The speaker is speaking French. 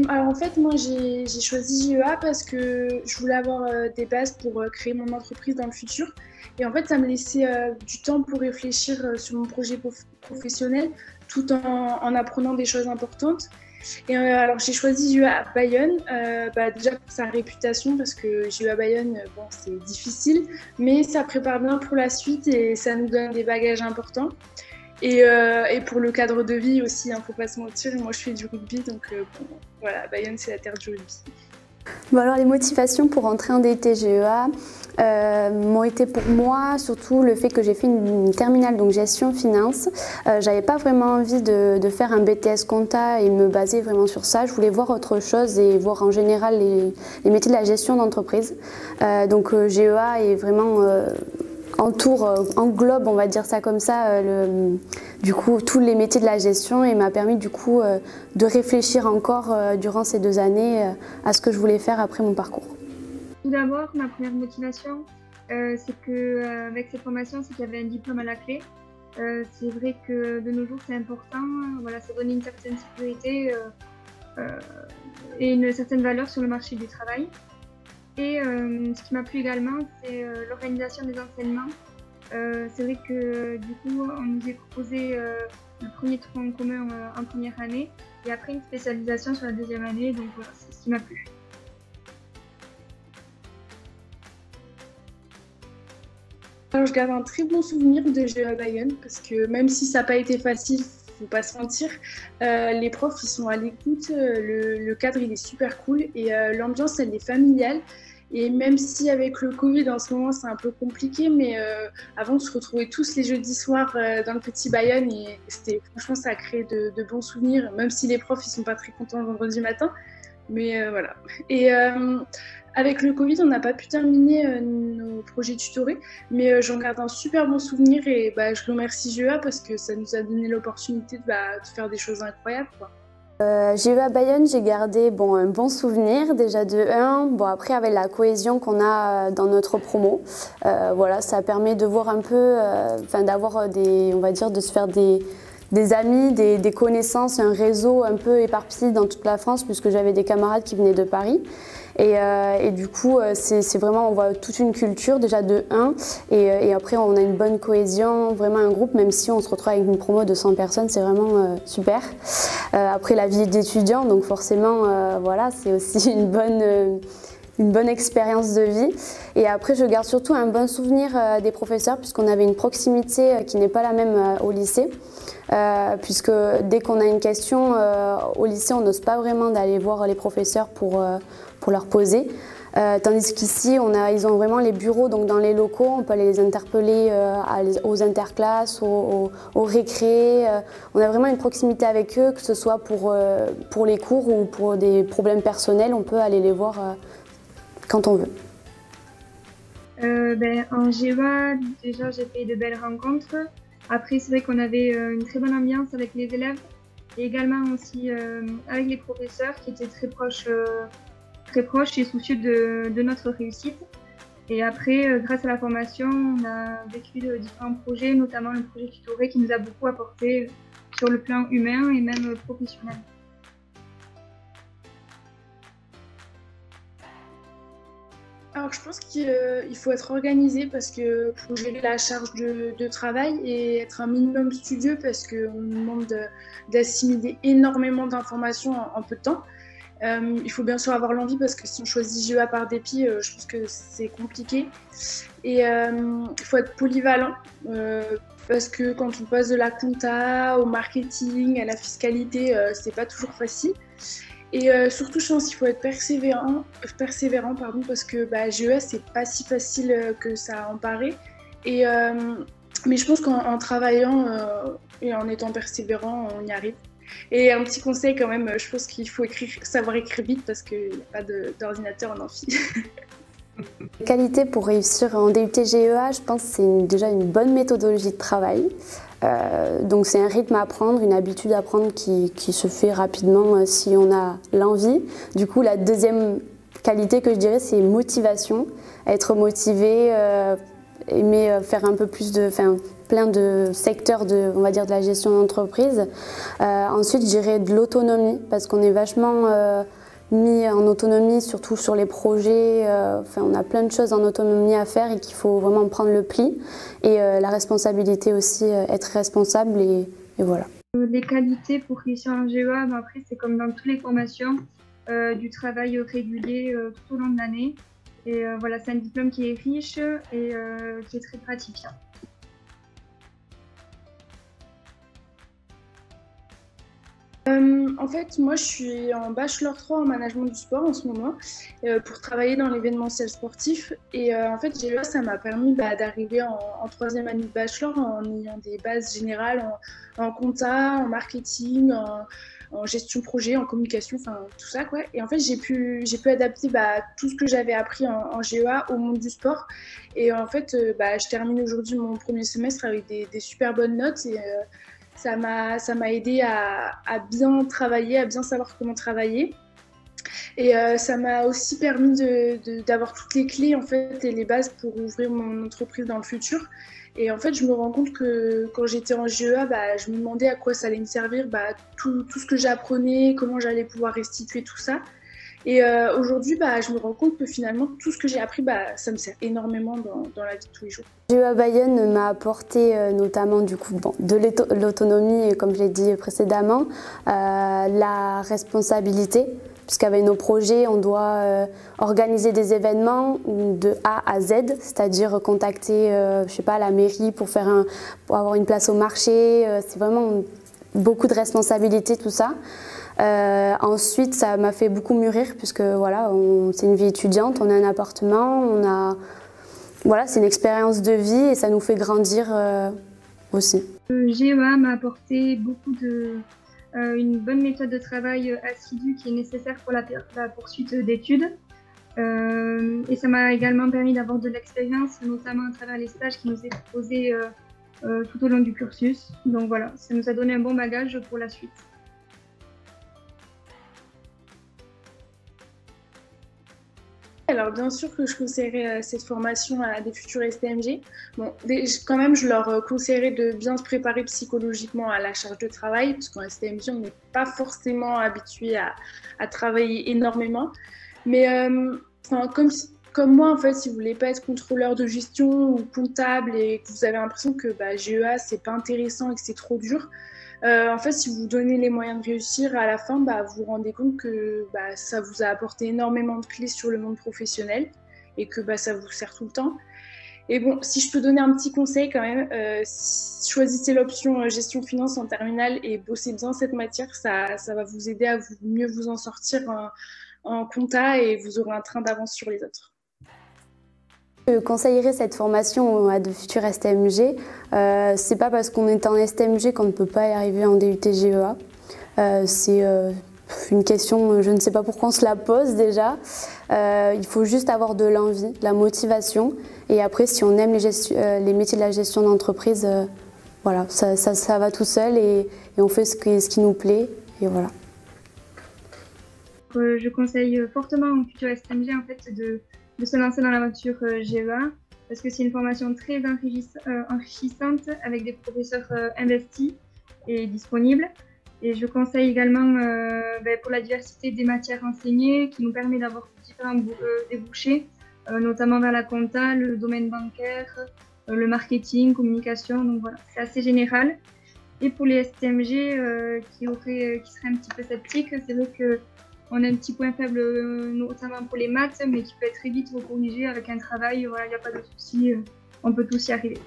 Alors en fait, moi j'ai choisi JEA parce que je voulais avoir des bases pour créer mon entreprise dans le futur. Et en fait, ça me laissait du temps pour réfléchir sur mon projet professionnel tout en apprenant des choses importantes. Et alors j'ai choisi JEA à Bayonne, déjà pour sa réputation parce que JEA Bayonne, bon, c'est difficile, mais ça prépare bien pour la suite et ça nous donne des bagages importants. Et pour le cadre de vie aussi, hein, faut pas se mentir. Moi, je fais du rugby, donc bon, voilà, Bayonne, c'est la terre du rugby. Bon alors les motivations pour entrer en DUT GEA m'ont été pour moi surtout le fait que j'ai fait une terminale donc gestion finance. J'avais pas vraiment envie de faire un BTS compta et me baser vraiment sur ça. Je voulais voir autre chose et voir en général les métiers de la gestion d'entreprise. Donc GEA est vraiment englobe, on va dire ça comme ça, du coup tous les métiers de la gestion et m'a permis du coup de réfléchir encore durant ces 2 années à ce que je voulais faire après mon parcours. Tout d'abord, ma première motivation, c'est que avec cette formation, c'est qu'il y avait un diplôme à la clé. C'est vrai que de nos jours, c'est important. Voilà, ça donne une certaine sécurité et une certaine valeur sur le marché du travail. Et ce qui m'a plu également, c'est l'organisation des enseignements. C'est vrai que du coup, on nous est proposé le premier tronc commun en première année et après une spécialisation sur la deuxième année. Donc voilà, c'est ce qui m'a plu. Alors, je garde un très bon souvenir de JEA Bayonne parce que même si ça n'a pas été facile, faut pas se mentir, les profs ils sont à l'écoute, le cadre il est super cool et l'ambiance elle est familiale. Et même si avec le Covid en ce moment c'est un peu compliqué, mais avant on se retrouvait tous les jeudis soirs dans le petit Bayonne et franchement ça a créé de bons souvenirs, même si les profs ils sont pas très contents le vendredi matin, mais voilà. Et avec le Covid on n'a pas pu terminer nos projets tutorés, mais j'en garde un super bon souvenir et je remercie JEA parce que ça nous a donné l'opportunité de faire des choses incroyables, quoi. GEA Bayonne, j'ai gardé un bon souvenir déjà de 1. Bon, après avec la cohésion qu'on a dans notre promo, voilà, ça permet de voir un peu, d'avoir on va dire, de se faire des amis, des connaissances, un réseau un peu éparpillé dans toute la France puisque j'avais des camarades qui venaient de Paris. Et du coup, c'est vraiment, on voit toute une culture déjà de 1 et après on a une bonne cohésion, vraiment un groupe, même si on se retrouve avec une promo de 100 personnes, c'est vraiment super. Après la vie d'étudiant, donc forcément, voilà, c'est aussi une bonne expérience de vie. Et après, je garde surtout un bon souvenir des professeurs puisqu'on avait une proximité qui n'est pas la même au lycée. Puisque dès qu'on a une question au lycée, on n'ose pas vraiment d'aller voir les professeurs pour leur poser. Tandis qu'ici, ils ont vraiment les bureaux donc dans les locaux, on peut aller les interpeller aux interclasses, aux récrés. On a vraiment une proximité avec eux, que ce soit pour les cours ou pour des problèmes personnels, on peut aller les voir quand on veut. En GEA, déjà j'ai fait de belles rencontres. Après, c'est vrai qu'on avait une très bonne ambiance avec les élèves et également aussi avec les professeurs qui étaient très proches et soucieux de notre réussite. Et après, grâce à la formation, on a vécu différents projets, notamment le projet tutoré qui nous a beaucoup apporté sur le plan humain et même professionnel. Alors je pense qu'il faut être organisé parce que pour gérer la charge de travail et être un minimum studieux parce qu'on nous demande d'assimiler énormément d'informations en peu de temps. Il faut bien sûr avoir l'envie parce que si on choisit JEA par dépit, je pense que c'est compliqué. Et il faut être polyvalent parce que quand on passe de la compta au marketing, à la fiscalité, c'est pas toujours facile. Et surtout, je pense qu'il faut être persévérant parce que GEA, c'est pas si facile que ça en paraît. Mais je pense qu'en travaillant et en étant persévérant, on y arrive. Et un petit conseil quand même, je pense qu'il faut savoir écrire vite parce qu'il n'y a pas d'ordinateur en amphi. Les qualités pour réussir en DUT GEA, je pense que c'est déjà une bonne méthodologie de travail. Donc c'est un rythme à apprendre, une habitude à prendre qui se fait rapidement si on a l'envie. Du coup, la deuxième qualité que je dirais, c'est motivation. Être motivé aimé faire un peu plus de, plein de secteurs de, on va dire, de la gestion d'entreprise. Ensuite, je dirais de l'autonomie, parce qu'on est vachement mis en autonomie, surtout sur les projets. On a plein de choses en autonomie à faire et qu'il faut vraiment prendre le pli. Et la responsabilité aussi, être responsable et voilà. Les qualités pour réussir en GEA, après c'est comme dans toutes les formations, du travail régulier tout au long de l'année. Et voilà, c'est un diplôme qui est riche et qui est très gratifiant. En fait, moi, je suis en Bachelor 3 en management du sport en ce moment pour travailler dans l'événementiel sportif. Et en fait, GEA, ça m'a permis d'arriver en troisième année de Bachelor en ayant des bases générales en compta, en marketing, en gestion projet, en communication, enfin tout ça, quoi. Et en fait, j'ai pu adapter tout ce que j'avais appris en GEA au monde du sport. Et en fait, je termine aujourd'hui mon premier semestre avec des super bonnes notes. Et ça m'a aidé à bien travailler, à bien savoir comment travailler. Et ça m'a aussi permis d'avoir toutes les clés en fait, et les bases pour ouvrir mon entreprise dans le futur. Et en fait, je me rends compte que quand j'étais en GEA, je me demandais à quoi ça allait me servir, tout ce que j'apprenais, comment j'allais pouvoir restituer tout ça. Et aujourd'hui, je me rends compte que finalement, tout ce que j'ai appris, ça me sert énormément dans la vie de tous les jours. GEA Bayonne m'a apporté notamment du coup, de l'autonomie, comme je l'ai dit précédemment, la responsabilité, puisqu'avec nos projets, on doit organiser des événements de A à Z, c'est-à-dire contacter je sais pas, la mairie pour avoir une place au marché. C'est vraiment beaucoup de responsabilités, tout ça. Ensuite, ça m'a fait beaucoup mûrir puisque voilà, c'est une vie étudiante, on a un appartement, voilà, c'est une expérience de vie et ça nous fait grandir aussi. GEA m'a apporté une bonne méthode de travail assidue qui est nécessaire pour la poursuite d'études. Et ça m'a également permis d'avoir de l'expérience, notamment à travers les stages qui nous est proposés tout au long du cursus. Donc voilà, ça nous a donné un bon bagage pour la suite. Alors bien sûr que je conseillerais cette formation à des futurs STMG. Bon, quand même, je leur conseillerais de bien se préparer psychologiquement à la charge de travail, parce qu'en STMG, on n'est pas forcément habitué à travailler énormément. Mais comme moi, en fait, si vous voulez pas être contrôleur de gestion ou comptable et que vous avez l'impression que GEA, c'est pas intéressant et que c'est trop dur, en fait, si vous vous donnez les moyens de réussir, à la fin, vous vous rendez compte que ça vous a apporté énormément de clés sur le monde professionnel et que ça vous sert tout le temps. Et bon, si je peux donner un petit conseil quand même, choisissez l'option gestion finance en terminale et bossez bien cette matière, ça va vous aider à mieux vous en sortir en compta et vous aurez un train d'avance sur les autres. Je conseillerais cette formation à de futurs STMG. C'est pas parce qu'on est en STMG qu'on ne peut pas y arriver en DUT GEA. C'est une question, je ne sais pas pourquoi on se la pose déjà. Il faut juste avoir de l'envie, de la motivation. Et après, si on aime les métiers de la gestion d'entreprise, voilà, ça va tout seul et on fait ce qui nous plaît. Et voilà. Je conseille fortement aux futurs STMG en fait, de se lancer dans l'aventure GEA parce que c'est une formation très enrichissante avec des professeurs investis et disponibles. Et je conseille également pour la diversité des matières enseignées qui nous permet d'avoir différents débouchés, notamment vers la compta, le domaine bancaire, le marketing, communication. Donc voilà, c'est assez général. Et pour les STMG qui seraient un petit peu sceptiques, c'est vrai que on a un petit point faible, notamment pour les maths, mais qui peut être très vite corrigé avec un travail. Voilà, il n'y a pas de souci, on peut tous y arriver.